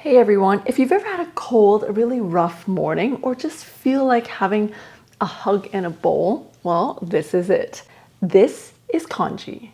Hey everyone, if you've ever had a cold, a really rough morning, or just feel like having a hug in a bowl, well, this is it. This is congee.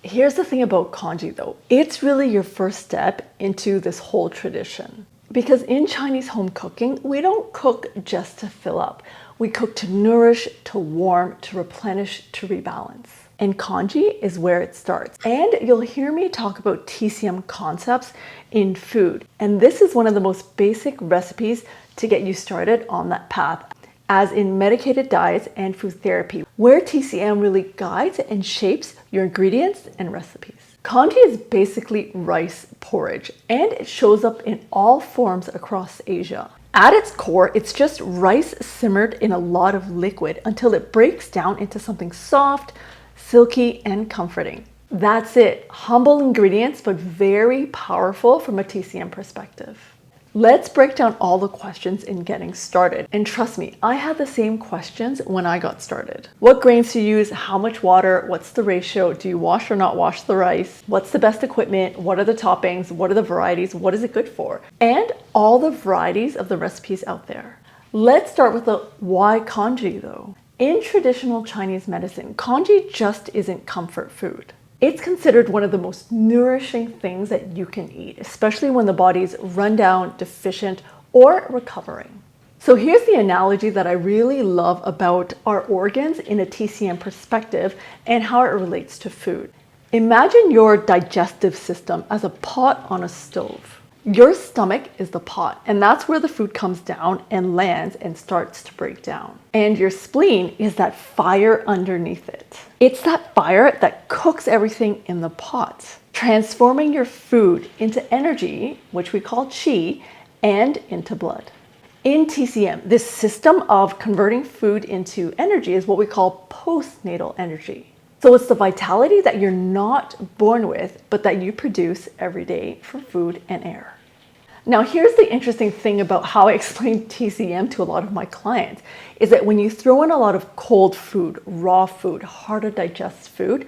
Here's the thing about congee though. It's really your first step into this whole tradition. Because in Chinese home cooking, we don't cook just to fill up. We cook to nourish, to warm, to replenish, to rebalance. And congee is where it starts. And you'll hear me talk about TCM concepts in food. And this is one of the most basic recipes to get you started on that path, as in medicated diets and food therapy, where TCM really guides and shapes your ingredients and recipes. Congee is basically rice porridge, and it shows up in all forms across Asia. At its core, it's just rice simmered in a lot of liquid until it breaks down into something soft, silky, and comforting. That's it. Humble ingredients, but very powerful from a TCM perspective. Let's break down all the questions in getting started. And trust me, I had the same questions when I got started. What grains to use? How much water? What's the ratio? Do you wash or not wash the rice? What's the best equipment? What are the toppings? What are the varieties? What is it good for? And all the varieties of the recipes out there. Let's start with the why congee though. In traditional Chinese medicine, congee just isn't comfort food. It's considered one of the most nourishing things that you can eat, especially when the body's run down, deficient, or recovering. So here's the analogy that I really love about our organs in a TCM perspective and how it relates to food. Imagine your digestive system as a pot on a stove. Your stomach is the pot, and that's where the food comes down and lands and starts to break down. And your spleen is that fire underneath it. It's that fire that cooks everything in the pot, transforming your food into energy, which we call qi, and into blood. In TCM, this system of converting food into energy is what we call postnatal energy. So it's the vitality that you're not born with, but that you produce every day from food and air. Now, here's the interesting thing about how I explain TCM to a lot of my clients, is that when you throw in a lot of cold food, raw food, hard to digest food,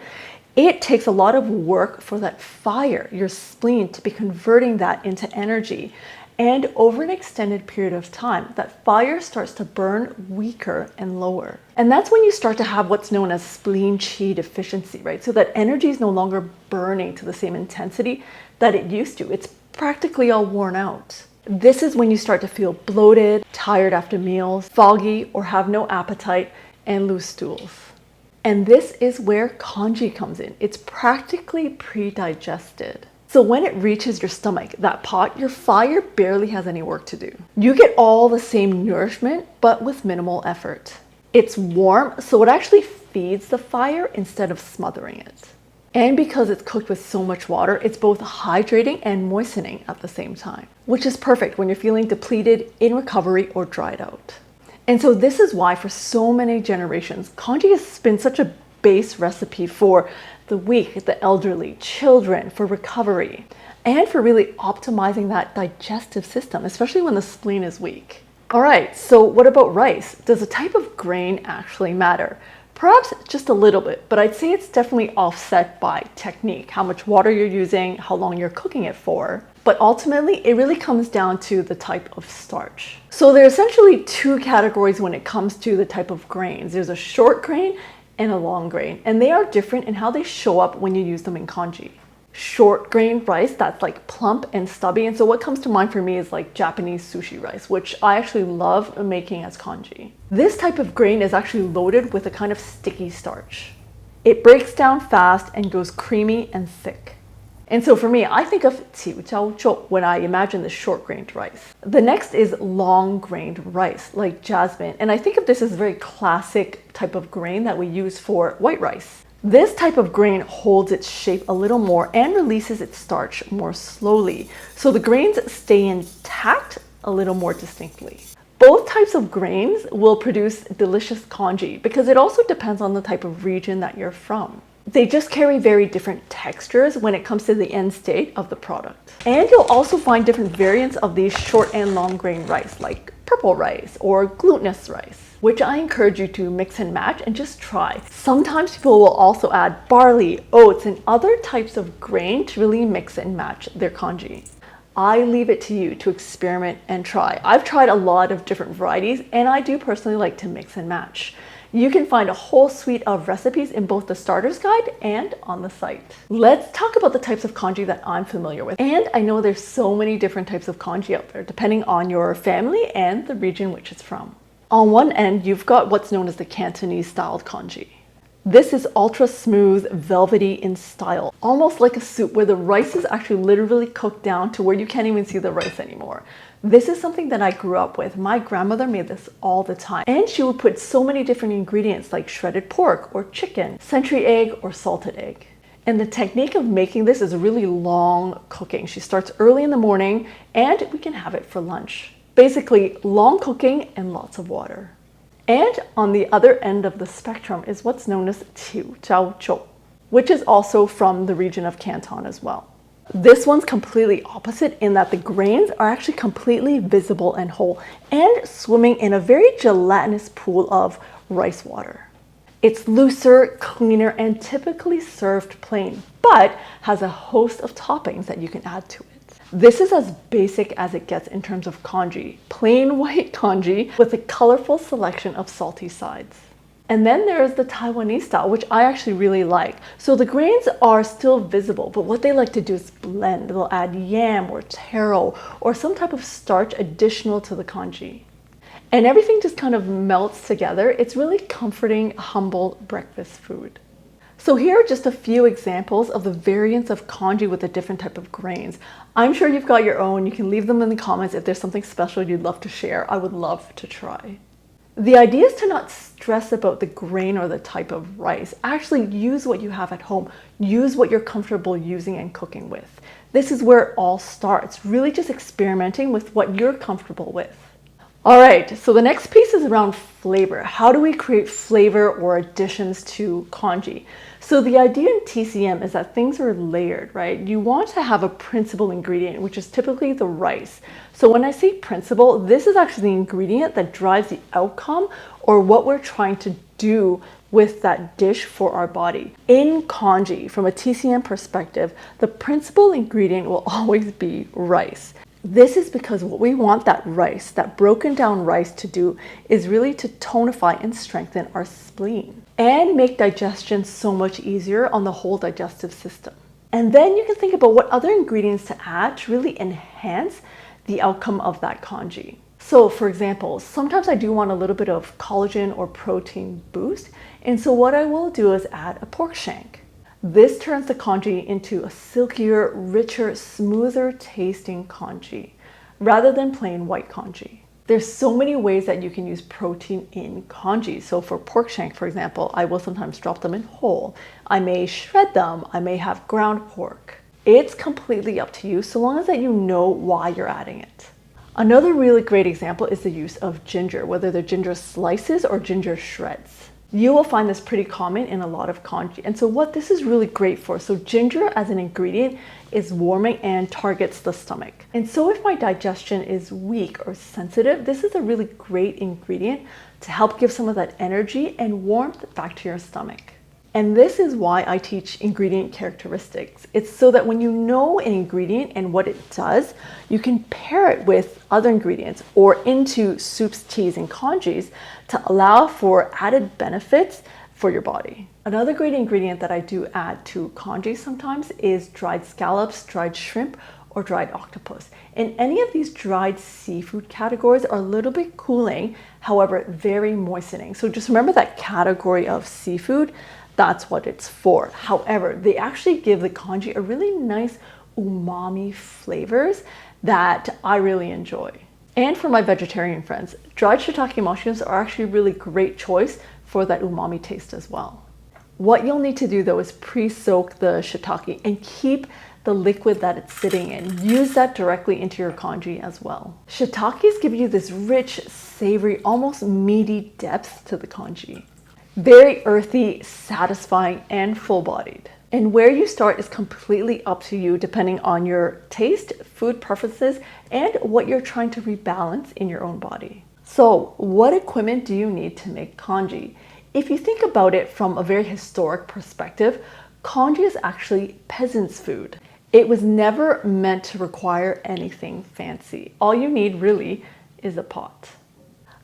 it takes a lot of work for that fire, your spleen, to be converting that into energy. And over an extended period of time, that fire starts to burn weaker and lower. And that's when you start to have what's known as spleen qi deficiency, right? So that energy is no longer burning to the same intensity that it used to. It's practically all worn out. This is when you start to feel bloated, tired after meals, foggy, or have no appetite, and lose stools. And this is where congee comes in. It's practically pre-digested. So when it reaches your stomach, that pot, your fire barely has any work to do. You get all the same nourishment, but with minimal effort. It's warm, so it actually feeds the fire instead of smothering it. And because it's cooked with so much water, it's both hydrating and moistening at the same time, which is perfect when you're feeling depleted, in recovery, or dried out. And so this is why for so many generations, congee has been such a base recipe for the weak, the elderly, children, for recovery, and for really optimizing that digestive system, especially when the spleen is weak. All right, so what about rice? Does the type of grain actually matter? Perhaps just a little bit, but I'd say it's definitely offset by technique, how much water you're using, how long you're cooking it for. But ultimately, it really comes down to the type of starch. So there are essentially two categories when it comes to the type of grains. There's a short grain and a long grain, and they are different in how they show up when you use them in congee. Short grain rice, that's like plump and stubby, and so what comes to mind for me is like Japanese sushi rice, which I actually love making as congee. This type of grain is actually loaded with a kind of sticky starch. It breaks down fast and goes creamy and thick. And so for me, I think of Chiu Chow when I imagine the short-grained rice. The next is long-grained rice, like jasmine, and I think of this as a very classic type of grain that we use for white rice. This type of grain holds its shape a little more and releases its starch more slowly, so the grains stay intact a little more distinctly. Both types of grains will produce delicious congee because it also depends on the type of region that you're from. They just carry very different textures when it comes to the end state of the product. And you'll also find different variants of these short and long grain rice, like purple rice or glutinous rice, which I encourage you to mix and match and just try. Sometimes people will also add barley, oats, and other types of grain to really mix and match their congee. I leave it to you to experiment and try. I've tried a lot of different varieties, and I do personally like to mix and match. You can find a whole suite of recipes in both the starter's guide and on the site. Let's talk about the types of congee that I'm familiar with. And I know there's so many different types of congee out there, depending on your family and the region which it's from. On one end, you've got what's known as the Cantonese styled congee. This is ultra smooth, velvety in style, almost like a soup where the rice is actually literally cooked down to where you can't even see the rice anymore. This is something that I grew up with. My grandmother made this all the time, and she would put so many different ingredients like shredded pork or chicken, century egg or salted egg. And the technique of making this is really long cooking. She starts early in the morning and we can have it for lunch. Basically, long cooking and lots of water. And on the other end of the spectrum is what's known as Chiu Chow, which is also from the region of Canton as well. This one's completely opposite in that the grains are actually completely visible and whole and swimming in a very gelatinous pool of rice water. It's looser, cleaner, and typically served plain, but has a host of toppings that you can add to it. This is as basic as it gets in terms of congee, plain white congee with a colorful selection of salty sides. And then there's the Taiwanese style, which I actually really like. So the grains are still visible, but what they like to do is blend. They'll add yam or taro or some type of starch additional to the congee. And everything just kind of melts together. It's really comforting, humble breakfast food. So here are just a few examples of the variants of congee with the different type of grains. I'm sure you've got your own. You can leave them in the comments if there's something special you'd love to share. I would love to try. The idea is to not stress about the grain or the type of rice. Actually use what you have at home. Use what you're comfortable using and cooking with. This is where it all starts, really just experimenting with what you're comfortable with. All right, so the next piece is around flavor. How do we create flavor or additions to congee? So the idea in TCM is that things are layered, right? You want to have a principal ingredient, which is typically the rice. So when I say principal, this is actually the ingredient that drives the outcome or what we're trying to do with that dish for our body. In congee, from a TCM perspective, the principal ingredient will always be rice. This is because what we want that rice, that broken down rice to do is really to tonify and strengthen our spleen and make digestion so much easier on the whole digestive system. And then you can think about what other ingredients to add to really enhance the outcome of that congee. So for example, sometimes I do want a little bit of collagen or protein boost. And so what I will do is add a pork shank. This turns the congee into a silkier, richer, smoother tasting congee rather than plain white congee. There's so many ways that you can use protein in congee. So for pork shank, for example, I will sometimes drop them in whole. I may shred them. I may have ground pork. It's completely up to you so long as that you know why you're adding it. Another really great example is the use of ginger, whether they're ginger slices or ginger shreds. You will find this pretty common in a lot of congee. And so what this is really great for, so ginger as an ingredient is warming and targets the stomach. And so if my digestion is weak or sensitive, this is a really great ingredient to help give some of that energy and warmth back to your stomach. And this is why I teach ingredient characteristics. It's so that when you know an ingredient and what it does, you can pair it with other ingredients or into soups, teas, and congees to allow for added benefits for your body. Another great ingredient that I do add to congee sometimes is dried scallops, dried shrimp, or dried octopus. And any of these dried seafood categories are a little bit cooling, however, very moistening. So just remember that category of seafood. That's what it's for. However, they actually give the congee a really nice umami flavors that I really enjoy. And for my vegetarian friends, dried shiitake mushrooms are actually a really great choice for that umami taste as well. What you'll need to do though is pre-soak the shiitake and keep the liquid that it's sitting in. Use that directly into your congee as well. Shiitakes give you this rich, savory, almost meaty depth to the congee. Very earthy, satisfying, and full-bodied. And where you start is completely up to you depending on your taste, food preferences, and what you're trying to rebalance in your own body. So what equipment do you need to make congee? If you think about it from a very historic perspective, congee is actually peasants' food. It was never meant to require anything fancy. All you need really is a pot.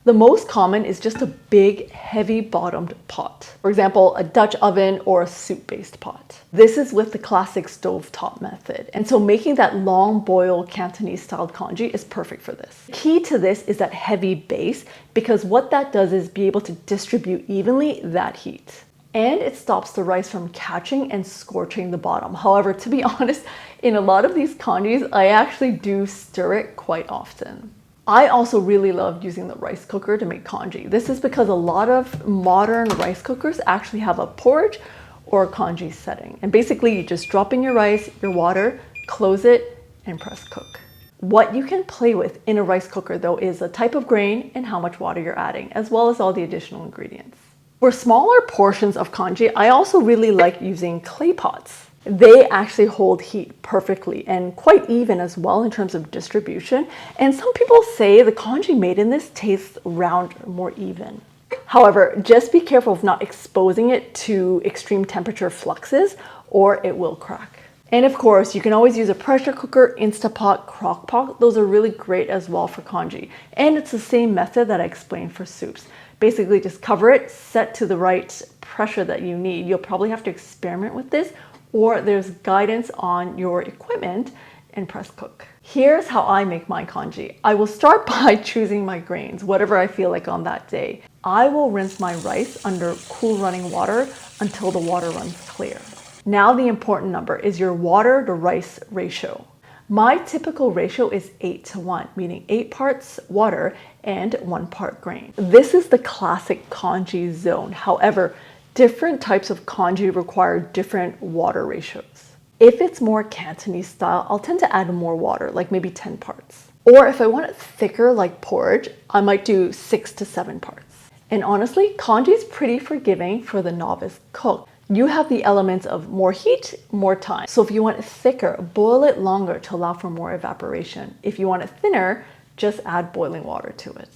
The most common is just a big, heavy-bottomed pot. For example, a Dutch oven or a soup-based pot. This is with the classic stovetop method. And so making that long boil Cantonese-styled congee is perfect for this. Key to this is that heavy base, because what that does is be able to distribute evenly that heat. And it stops the rice from catching and scorching the bottom. However, to be honest, in a lot of these congees, I actually do stir it quite often. I also really love using the rice cooker to make congee. This is because a lot of modern rice cookers actually have a porridge or a congee setting. And basically you just drop in your rice, your water, close it, and press cook. What you can play with in a rice cooker though is the type of grain and how much water you're adding, as well as all the additional ingredients. For smaller portions of congee, I also really like using clay pots. They actually hold heat perfectly and quite even as well in terms of distribution. And some people say the congee made in this tastes rounder, more even. However, just be careful of not exposing it to extreme temperature fluxes or it will crack. And of course, you can always use a pressure cooker, Instapot, crock pot. Those are really great as well for congee. And it's the same method that I explained for soups. Basically just cover it, set to the right pressure that you need. You'll probably have to experiment with this, or there's guidance on your equipment, and press cook. Here's how I make my congee. I will start by choosing my grains, whatever I feel like on that day. I will rinse my rice under cool running water until the water runs clear. Now the important number is your water to rice ratio. My typical ratio is 8:1, meaning 8 parts water and 1 part grain. This is the classic congee zone. However, different types of congee require different water ratios. If it's more Cantonese style, I'll tend to add more water, like maybe 10 parts. Or if I want it thicker like porridge, I might do 6 to 7 parts. And honestly, congee is pretty forgiving for the novice cook. You have the elements of more heat, more time. So if you want it thicker, boil it longer to allow for more evaporation. If you want it thinner, just add boiling water to it.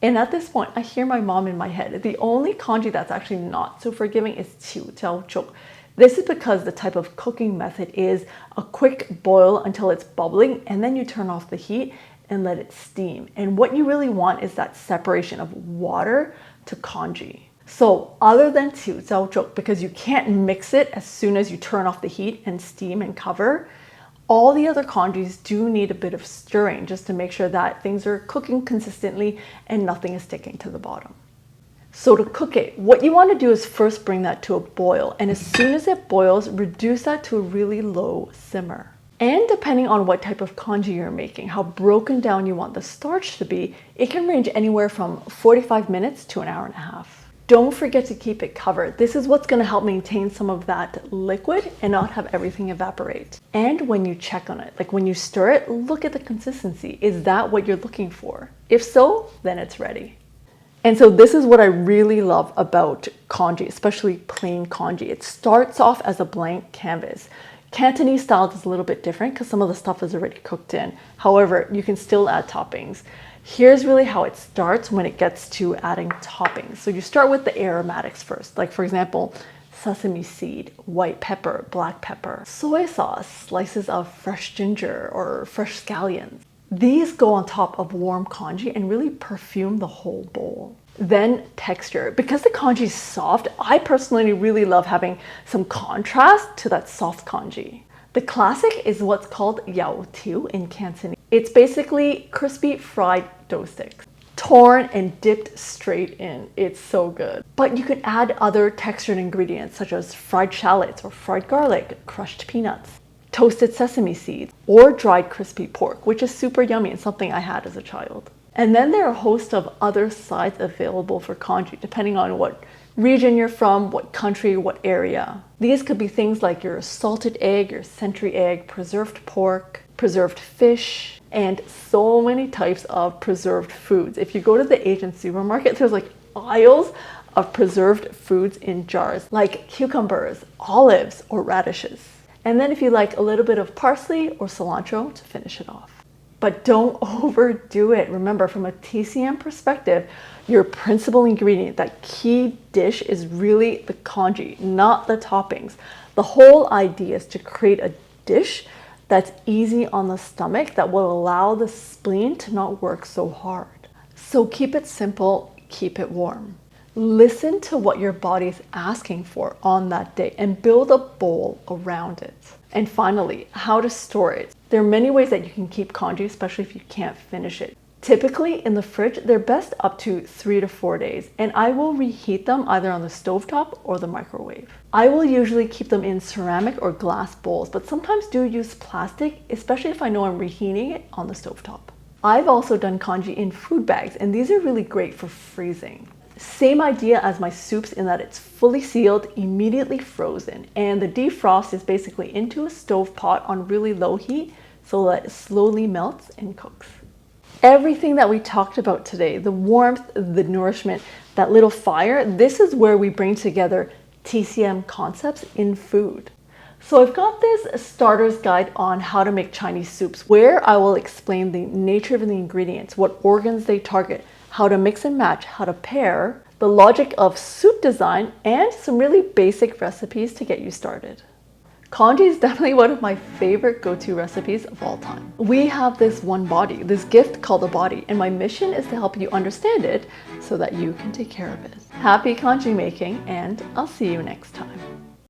And at this point, I hear my mom in my head. The only congee that's actually not so forgiving is Chiu Chow. This is because the type of cooking method is a quick boil until it's bubbling, and then you turn off the heat and let it steam. And what you really want is that separation of water to congee. So other than Chiu Chow, because you can't mix it as soon as you turn off the heat and steam and cover, all the other congees do need a bit of stirring just to make sure that things are cooking consistently and nothing is sticking to the bottom. So to cook it, what you want to do is first bring that to a boil, and as soon as it boils, reduce that to a really low simmer. And depending on what type of congee you're making, how broken down you want the starch to be, it can range anywhere from 45 minutes to an hour and a half. Don't forget to keep it covered. This is what's going to help maintain some of that liquid and not have everything evaporate. And when you check on it, like when you stir it, look at the consistency. Is that what you're looking for? If so, then it's ready. And so this is what I really love about congee, especially plain congee. It starts off as a blank canvas. Cantonese style is a little bit different because some of the stuff is already cooked in. However, you can still add toppings. Here's really how it starts when it gets to adding toppings. So you start with the aromatics first, like for example, sesame seed, white pepper, black pepper, soy sauce, slices of fresh ginger or fresh scallions. These go on top of warm congee and really perfume the whole bowl. Then texture. Because the congee is soft, I personally really love having some contrast to that soft congee. The classic is what's called yao tiu in Cantonese. It's basically crispy fried dough sticks, torn and dipped straight in. It's so good. But you can add other textured ingredients such as fried shallots or fried garlic, crushed peanuts, toasted sesame seeds, or dried crispy pork, which is super yummy and something I had as a child. And then there are a host of other sides available for congee, depending on what region you're from, what country, what area. These could be things like your salted egg, your century egg, preserved pork, preserved fish, and so many types of preserved foods. If you go to the Asian supermarket, there's like aisles of preserved foods in jars, like cucumbers, olives, or radishes. And then if you like a little bit of parsley or cilantro to finish it off. But don't overdo it. Remember, from a TCM perspective, your principal ingredient, that key dish, is really the congee, not the toppings. The whole idea is to create a dish that's easy on the stomach that will allow the spleen to not work so hard. So keep it simple, keep it warm. Listen to what your body is asking for on that day and build a bowl around it. And finally, how to store it. There are many ways that you can keep congee, especially if you can't finish it. Typically in the fridge, they're best up to 3 to 4 days, and I will reheat them either on the stovetop or the microwave. I will usually keep them in ceramic or glass bowls, but sometimes do use plastic, especially if I know I'm reheating it on the stovetop. I've also done congee in food bags, and these are really great for freezing. Same idea as my soups in that it's fully sealed, immediately frozen, and the defrost is basically into a stove pot on really low heat so that it slowly melts and cooks. Everything that we talked about today, the warmth, the nourishment, that little fire, this is where we bring together TCM concepts in food. So I've got this starter's guide on how to make Chinese soups, where I will explain the nature of the ingredients, what organs they target, how to mix and match, how to pair, the logic of soup design, and some really basic recipes to get you started. Congee is definitely one of my favorite go-to recipes of all time. We have this one body, this gift called a body, and my mission is to help you understand it so that you can take care of it. Happy congee making, and I'll see you next time.